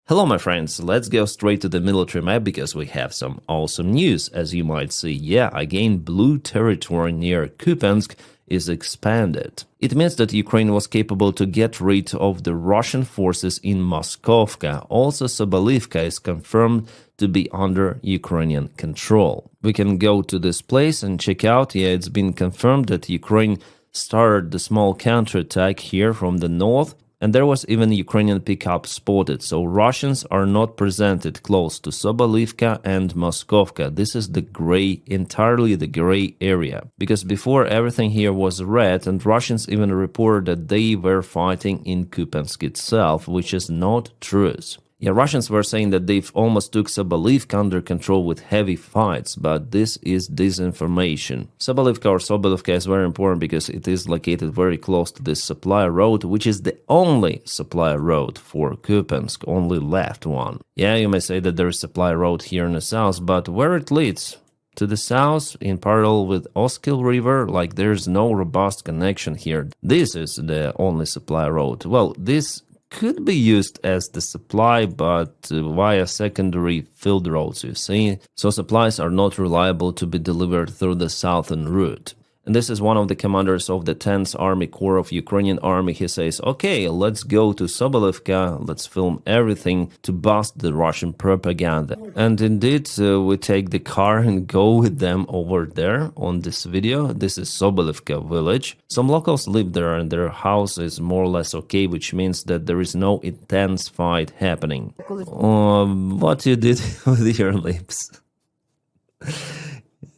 Hello my friends, let's go straight to the military map because we have some awesome news. As you might see, again blue territory near Kupiansk is expanded. It means that Ukraine was capable to get rid of the Russian forces in Moskovka. Also Sobolivka is confirmed to be under Ukrainian control. We can go to this place and check out. It's been confirmed that Ukraine started the small counterattack here from the north. And there was even Ukrainian pickup spotted, so Russians are not presented close to Sobolivka and Moskovka. This is the gray, entirely the gray area. Because before everything here was red, and Russians even reported that they were fighting in Kupiansk itself, which is not true. Russians were saying that they've almost took Sobolivka under control with heavy fights, but this is disinformation. Sobolivka is very important because it is located very close to this supply road, which is the only supply road for Kupiansk, only left one. You may say that there is supply road here in the south, but where it leads? To the south, in parallel with Oskil River, there's no robust connection here. This is the only supply road. Well, this could be used as the supply, but via secondary field roads, you see. So supplies are not reliable to be delivered through the southern route. And this is one of the commanders of the 10th Army Corps of Ukrainian Army. He says, okay, let's go to Sobolivka, let's film everything to bust the Russian propaganda. And indeed, we take the car and go with them over there on this video. This is Sobolivka village. Some locals live there and their house is more or less okay, which means that there is no intense fight happening. What you did with your lips?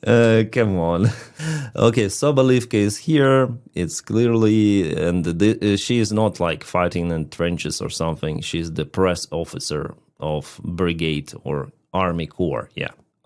Come on. Okay, Sobolivka is here. It's clearly, and she is not fighting in trenches or something. She's the press officer of brigade or army corps.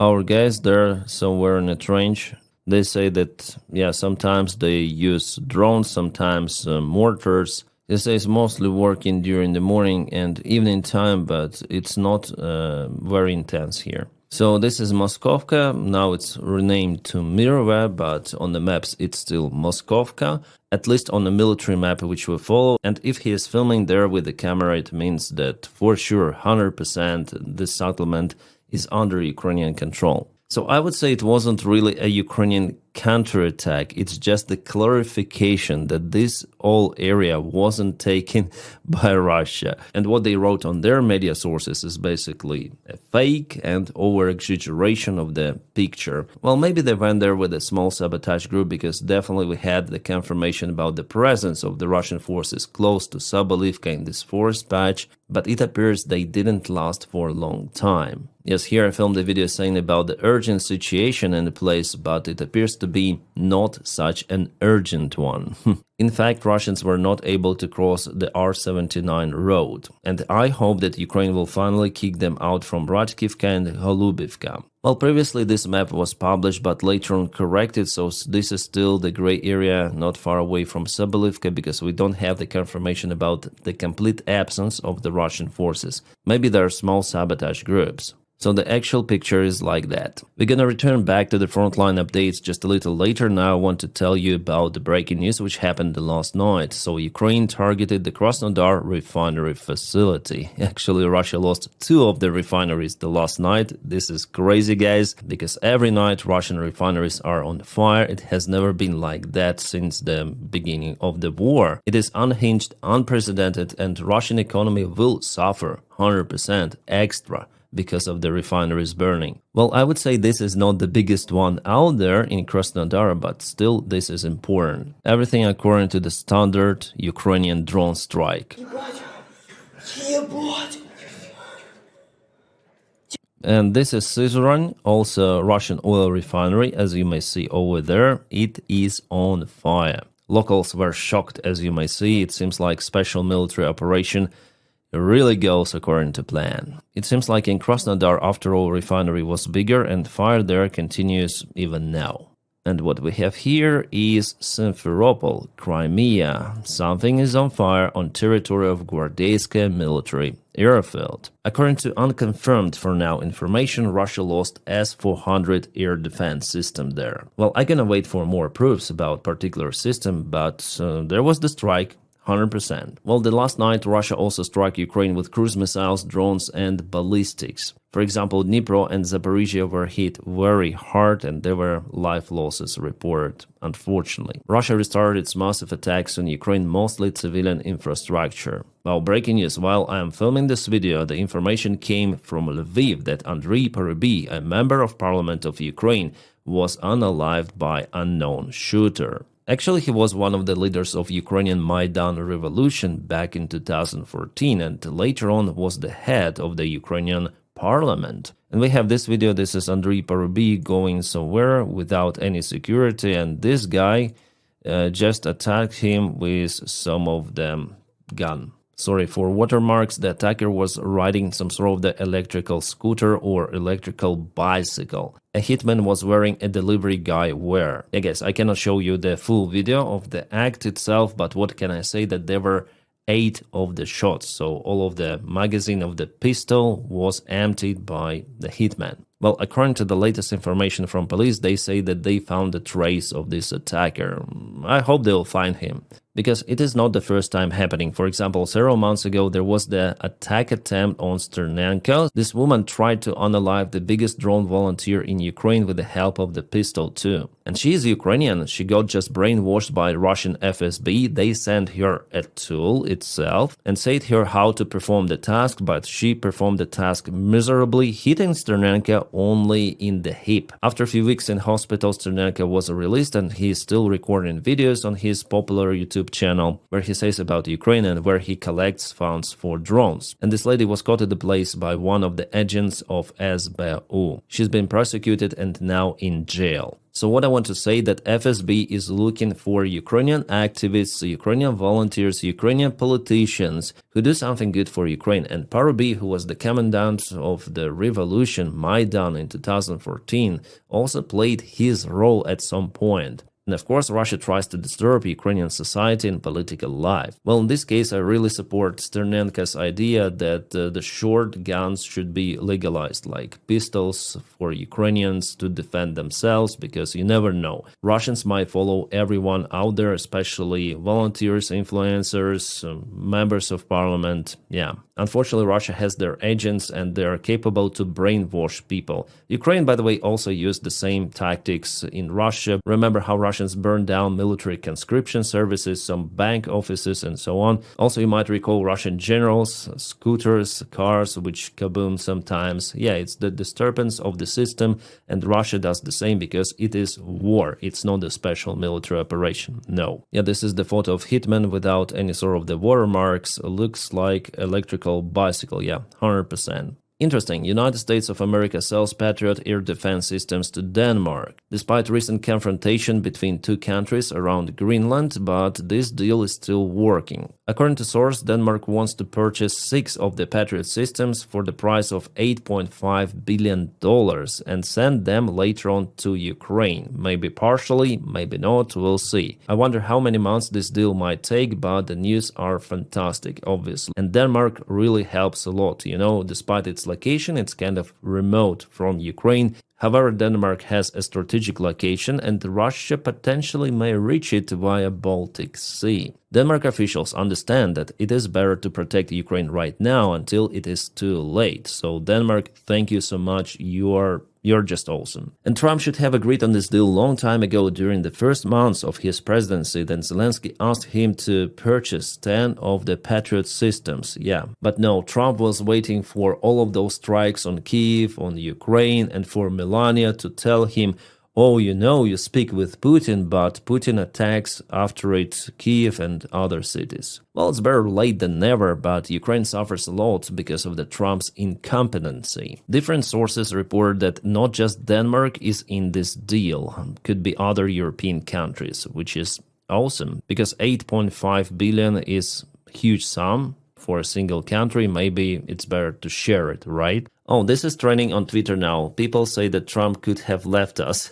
Our guys there somewhere in a trench. They say that sometimes they use drones, sometimes mortars. They say it's mostly working during the morning and evening time, but it's not very intense here. So this is Moskovka, now it's renamed to Mirova, but on the maps it's still Moskovka, at least on the military map which we follow. And if he is filming there with the camera, it means that for sure 100% this settlement is under Ukrainian control. So I would say it wasn't really a Ukrainian counterattack, it's just the clarification that this whole area wasn't taken by Russia. And what they wrote on their media sources is basically a fake and over-exaggeration of the picture. Well, maybe they went there with a small sabotage group because definitely we had the confirmation about the presence of the Russian forces close to Sobolivka in this forest patch, but it appears they didn't last for a long time. Yes, here I filmed a video saying about the urgent situation in the place, but it appears to be not such an urgent one. In fact, Russians were not able to cross the R-79 road, and I hope that Ukraine will finally kick them out from Radkivka and Holubivka. Well, previously this map was published, but later on corrected, so this is still the gray area, not far away from Sobolivka, because we don't have the confirmation about the complete absence of the Russian forces. Maybe there are small sabotage groups. So the actual picture is like that. We're gonna return back to the frontline updates just a little later. Now I want to tell you about the breaking news which happened last night. So Ukraine targeted the Krasnodar refinery facility. Actually, Russia lost 2 of the refineries the last night. This is crazy, guys, because every night Russian refineries are on fire. It has never been like that since the beginning of the war. It is unhinged, unprecedented, and Russian economy will suffer 100% extra because of the refineries burning. Well, I would say this is not the biggest one out there in Krasnodar, but still this is important. Everything according to the standard Ukrainian drone strike. And this is Syzran, also Russian oil refinery, as you may see over there. It is on fire. Locals were shocked, as you may see. It seems like special military operation really goes according to plan. It seems like in Krasnodar, after all, refinery was bigger and fire there continues even now. And what we have here is Simferopol, Crimea. Something is on fire on territory of Gvardeyskaya military airfield. According to unconfirmed for now information, Russia lost S-400 air defense system there. Well, I'm gonna wait for more proofs about particular system, but there was the strike. 100%. Well, the last night, Russia also struck Ukraine with cruise missiles, drones, and ballistics. For example, Dnipro and Zaporizhia were hit very hard and there were life losses reported, unfortunately. Russia restarted its massive attacks on Ukraine, mostly civilian infrastructure. Well, breaking news, while I am filming this video, the information came from Lviv that Andriy Parubiy, a member of parliament of Ukraine, was unalived by unknown shooter. Actually, he was one of the leaders of Ukrainian Maidan revolution back in 2014 and later on was the head of the Ukrainian parliament. And we have this video. This is Andriy Parubiy going somewhere without any security, and this guy just attacked him with some of the gun. Sorry for watermarks. The attacker was riding some sort of the electrical scooter or electrical bicycle. A hitman was wearing a delivery guy wear. I guess I cannot show you the full video of the act itself, but what can I say, that there were 8 of the shots, so all of the magazine of the pistol was emptied by the hitman. Well, according to the latest information from police, they say that they found a trace of this attacker. I hope they'll find him, because it is not the first time happening. For example, several months ago, there was the attack attempt on Sternenko. This woman tried to unalive the biggest drone volunteer in Ukraine with the help of the pistol too. And she is Ukrainian. She got just brainwashed by Russian FSB. They sent her a tool itself and said her how to perform the task, but she performed the task miserably, hitting Sternenko only in the hip. After a few weeks in hospital, Sternenko was released and he is still recording videos on his popular YouTube channel where he says about Ukraine and where he collects funds for drones. And this lady was caught at the place by one of the agents of SBU. She's been prosecuted and now in jail. So what I want to say, that FSB is looking for Ukrainian activists, Ukrainian volunteers, Ukrainian politicians who do something good for Ukraine. And Parubiy, who was the commandant of the revolution Maidan in 2014, also played his role at some point. And of course, Russia tries to disturb Ukrainian society and political life. Well, in this case, I really support Sternenko's idea that the short guns should be legalized, like pistols for Ukrainians to defend themselves, because you never know. Russians might follow everyone out there, especially volunteers, influencers, members of parliament. Yeah. Unfortunately, Russia has their agents and they are capable to brainwash people. Ukraine, by the way, also used the same tactics in Russia. Remember how Russians burned down military conscription services, some bank offices, and so on. Also, you might recall Russian generals, scooters, cars, which kaboom sometimes. Yeah, it's the disturbance of the system, and Russia does the same because it is war. It's not a special military operation. No. Yeah, this is the photo of hitman without any sort of the watermarks. Looks like electrical bicycle. Yeah, 100%. Interesting, United States of America sells Patriot air defense systems to Denmark. Despite recent confrontation between two countries around Greenland, but this deal is still working. According to source, Denmark wants to purchase 6 of the Patriot systems for the price of $8.5 billion and send them later on to Ukraine. Maybe partially, maybe not, we'll see. I wonder how many months this deal might take, but the news are fantastic, obviously. And Denmark really helps a lot, you know, despite its location, it's kind of remote from Ukraine. However, Denmark has a strategic location and Russia potentially may reach it via Baltic Sea. Denmark officials understand that it is better to protect Ukraine right now until it is too late. So Denmark, thank you so much. You're just awesome. And Trump should have agreed on this deal a long time ago during the first months of his presidency. Then Zelensky asked him to purchase 10 of the Patriot systems. Yeah, but no, Trump was waiting for all of those strikes on Kyiv, on Ukraine, and for Melania to tell him, oh, you know, you speak with Putin, but Putin attacks after it Kyiv and other cities. Well, it's better late than never, but Ukraine suffers a lot because of the Trump's incompetency. Different sources report that not just Denmark is in this deal, could be other European countries, which is awesome, because 8.5 billion is a huge sum for a single country. Maybe it's better to share it, right? Oh, this is trending on Twitter now. People say that Trump could have left us.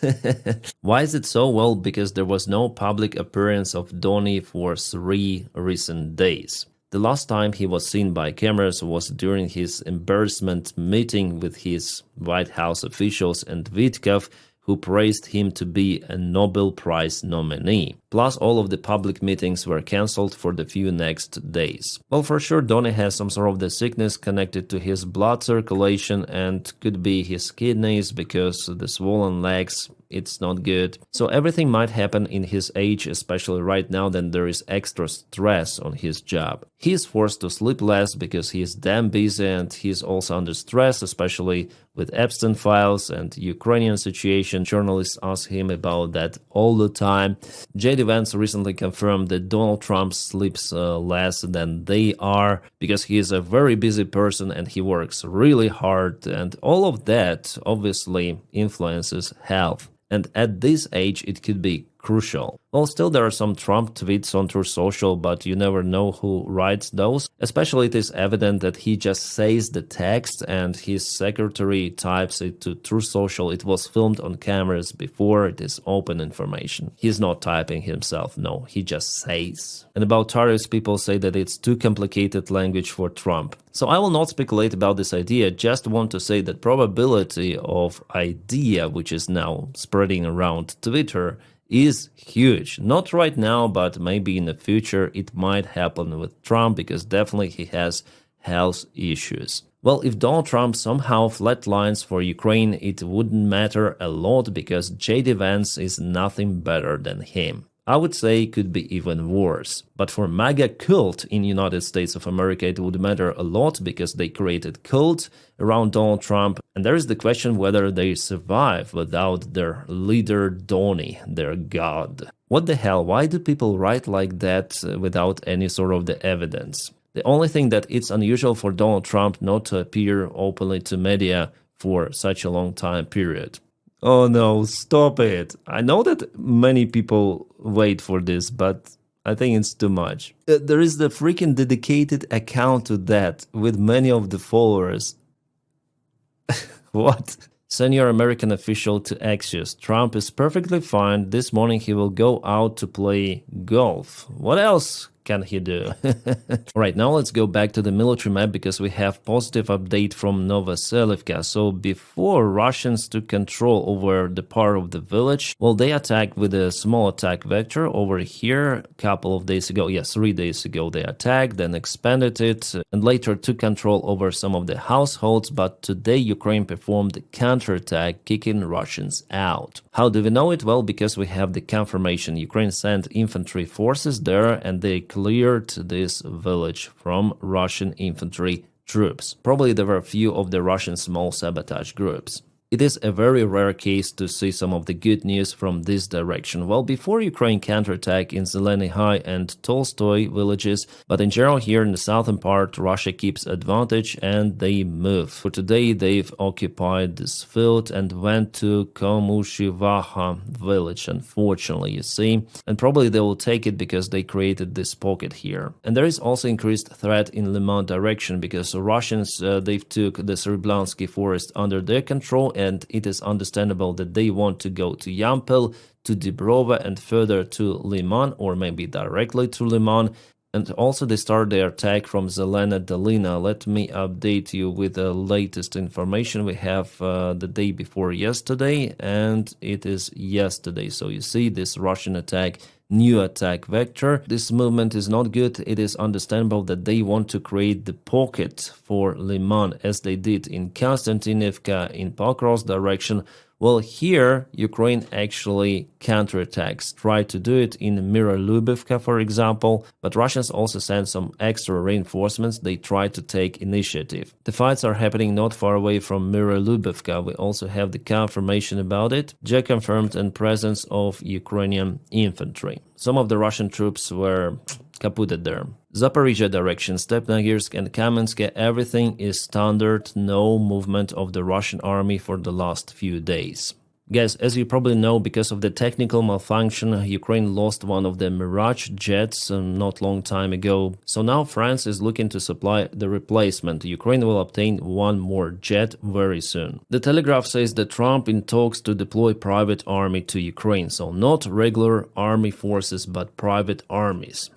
Why is it so? Well, because there was no public appearance of Donny for 3 recent days. The last time he was seen by cameras was during his embarrassment meeting with his White House officials and Witkoff, who praised him to be a Nobel Prize nominee. Plus, all of the public meetings were cancelled for the few next days. Well, for sure, Donny has some sort of the sickness connected to his blood circulation and could be his kidneys because the swollen legs, it's not good. So everything might happen in his age, especially right now that there is extra stress on his job. He is forced to sleep less because he is damn busy, and he is also under stress, especially with Epstein files and Ukrainian situation. Journalists ask him about that all the time. J.D. Vance recently confirmed that Donald Trump sleeps less than they are because he is a very busy person and he works really hard, and all of that obviously influences health. And at this age, it could be crucial. Well, still there are some Trump tweets on Truth Social, but you never know who writes those. Especially it is evident that he just says the text and his secretary types it to Truth Social. It was filmed on cameras before, it is open information. He's not typing himself, no, he just says. And about tariffs, people say that it's too complicated language for Trump. So I will not speculate about this idea, just want to say that probability of idea, which is now spreading around Twitter, is huge. Not right now, but maybe in the future it might happen with Trump because definitely he has health issues. Well, if Donald Trump somehow flatlines for Ukraine, it wouldn't matter a lot because J.D. Vance is nothing better than him. I would say it could be even worse. But for MAGA cult in United States of America, it would matter a lot because they created cult around Donald Trump. And there is the question whether they survive without their leader Donny, their god. What the hell? Why do people write like that without any sort of the evidence? The only thing that it's unusual for Donald Trump not to appear openly to media for such a long time period. Oh no, stop it. I know that many people wait for this, but I think it's too much. There is the freaking dedicated account to that with many of the followers. What? Senior American official to Axios. Trump is perfectly fine. This morning he will go out to play golf. What else can he do? Alright, now let's go back to the military map because we have positive update from Novoselivka. So before Russians took control over the part of the village, well, they attacked with a small attack vector over here a couple of days ago. Yes, 3 days ago they attacked, then expanded it, and later took control over some of the households. But today Ukraine performed the counterattack, kicking Russians out. How do we know it? Well, because we have the confirmation. Ukraine sent infantry forces there and they cleared this village from Russian infantry troops. Probably there were a few of the Russian small sabotage groups. It is a very rare case to see some of the good news from this direction. Well, before Ukraine counterattack in Zeleny High and Tolstoy villages, but in general here in the southern part, Russia keeps advantage and they move. For today, they've occupied this field and went to Komushivaha village, unfortunately, you see. And probably they will take it because they created this pocket here. And there is also increased threat in Liman direction because Russians, they've took the Seriblansky forest under their control, and it is understandable that they want to go to Yampil, to Dibrova, and further to Liman, or maybe directly to Liman. And also they start their attack from Zelena Dolina. Let me update you with the latest information. We have the day before yesterday, and it is yesterday. So you see this Russian attack, new attack vector. This movement is not good. It is understandable that they want to create the pocket for Liman as they did in Konstantinivka, in Pokrovsk direction. Well, here Ukraine actually counterattacks, try to do it in Mirolubivka, for example, but Russians also send some extra reinforcements. They try to take initiative. The fights are happening not far away from Mirolubivka. We also have the confirmation about it. Jack confirmed and presence of Ukrainian infantry. Some of the Russian troops were caputed there. Zaporizhia direction, Stepnogorsk and Kamensk, everything is standard, no movement of the Russian army for the last few days. Guys, as you probably know, because of the technical malfunction, Ukraine lost one of the Mirage jets not long time ago. So now France is looking to supply the replacement. Ukraine will obtain one more jet very soon. The Telegraph says that Trump in talks to deploy private army to Ukraine. So not regular army forces, but private armies.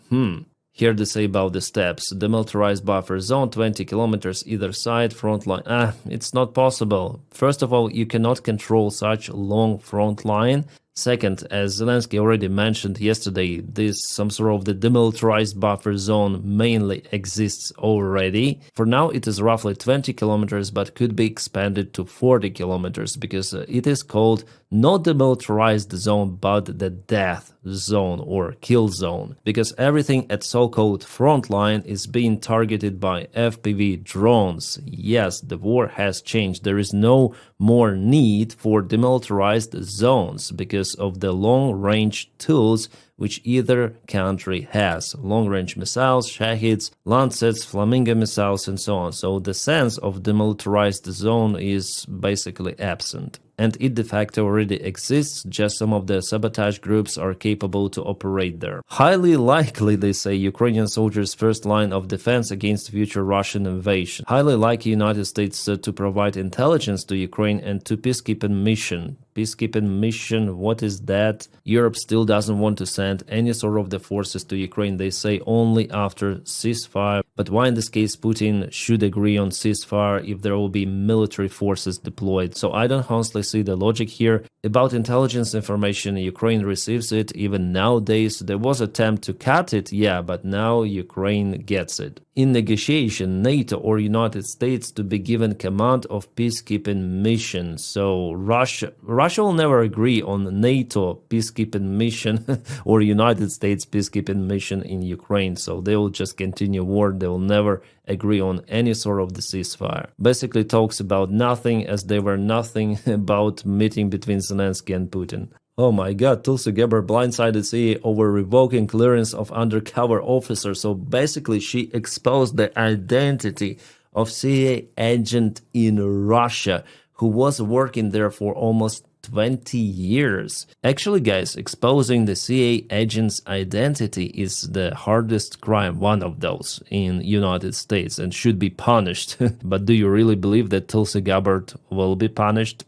Here they say about the steps. Demilitarized buffer zone, 20 kilometers either side, front line. It's not possible. First of all, you cannot control such long front line. Second, as Zelensky already mentioned yesterday, some sort of the demilitarized buffer zone mainly exists already. For now, it is roughly 20 kilometers, but could be expanded to 40 kilometers because it is called not demilitarized zone, but the death zone or kill zone. Because everything at so-called front line is being targeted by FPV drones. Yes, the war has changed. There is no more need for demilitarized zones because of the long-range tools which either country has. Long-range missiles, Shahids, Lancets, Flamingo missiles, and so on. So the sense of demilitarized zone is basically absent. And it de facto already exists, just some of the sabotage groups are capable to operate there. Highly likely, they say, Ukrainian soldiers' first line of defense against future Russian invasion. Highly likely United States to provide intelligence to Ukraine and to peacekeeping mission. Peacekeeping mission, what is that? Europe still doesn't want to send any sort of the forces to Ukraine. They say only after ceasefire. But why in this case Putin should agree on ceasefire if there will be military forces deployed? So I don't honestly see the logic here. About intelligence information, Ukraine receives it. Even nowadays, there was an attempt to cut it, yeah, but now Ukraine gets it. In negotiation, NATO or United States to be given command of peacekeeping mission. So Russia will never agree on NATO peacekeeping mission or United States peacekeeping mission in Ukraine. So they will just continue war. They will never agree on any sort of the ceasefire. Basically talks about nothing, as they were nothing about meeting between Zelensky and Putin. Oh my god, Tulsi Gabbard blindsided CIA over revoking clearance of undercover officer. So basically she exposed the identity of CIA agent in Russia who was working there for almost 20 years. Actually, guys, exposing the CIA agent's identity is the hardest crime, one of those, in United States and should be punished. But do you really believe that Tulsi Gabbard will be punished?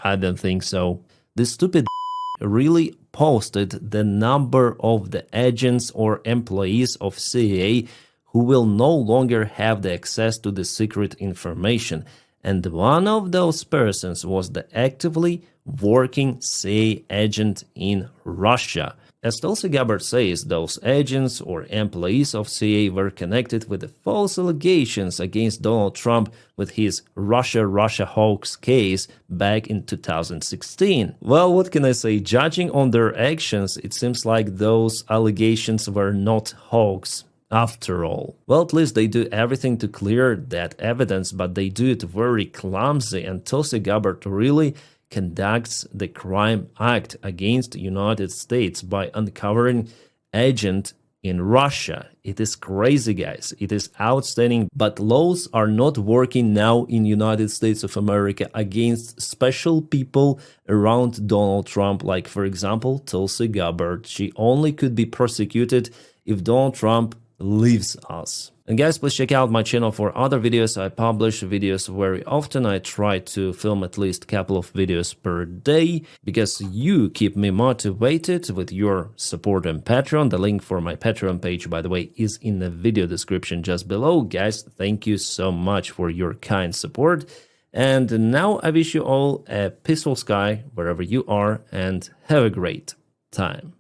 I don't think so. This stupid really posted the number of the agents or employees of CIA who will no longer have the access to the secret information. And one of those persons was the actively working CIA agent in Russia. As Tulsi Gabbard says, those agents or employees of CIA were connected with the false allegations against Donald Trump with his Russia hoax case back in 2016. Well, what can I say? Judging on their actions, it seems like those allegations were not hoax after all. Well, at least they do everything to clear that evidence, but they do it very clumsy, and Tulsi Gabbard really conducts the crime act against the United States by uncovering agent in Russia. It is crazy, guys. It is outstanding, but laws are not working now in United States of America against special people around Donald Trump, like, for example, Tulsi Gabbard. She only could be prosecuted if Donald Trump leaves us. And guys, please check out my channel for other videos. I publish videos very often. I try to film at least a couple of videos per day because you keep me motivated with your support on Patreon. The link for my Patreon page, by the way, is in the video description just below. Guys, thank you so much for your kind support. And now I wish you all a peaceful sky wherever you are and have a great time.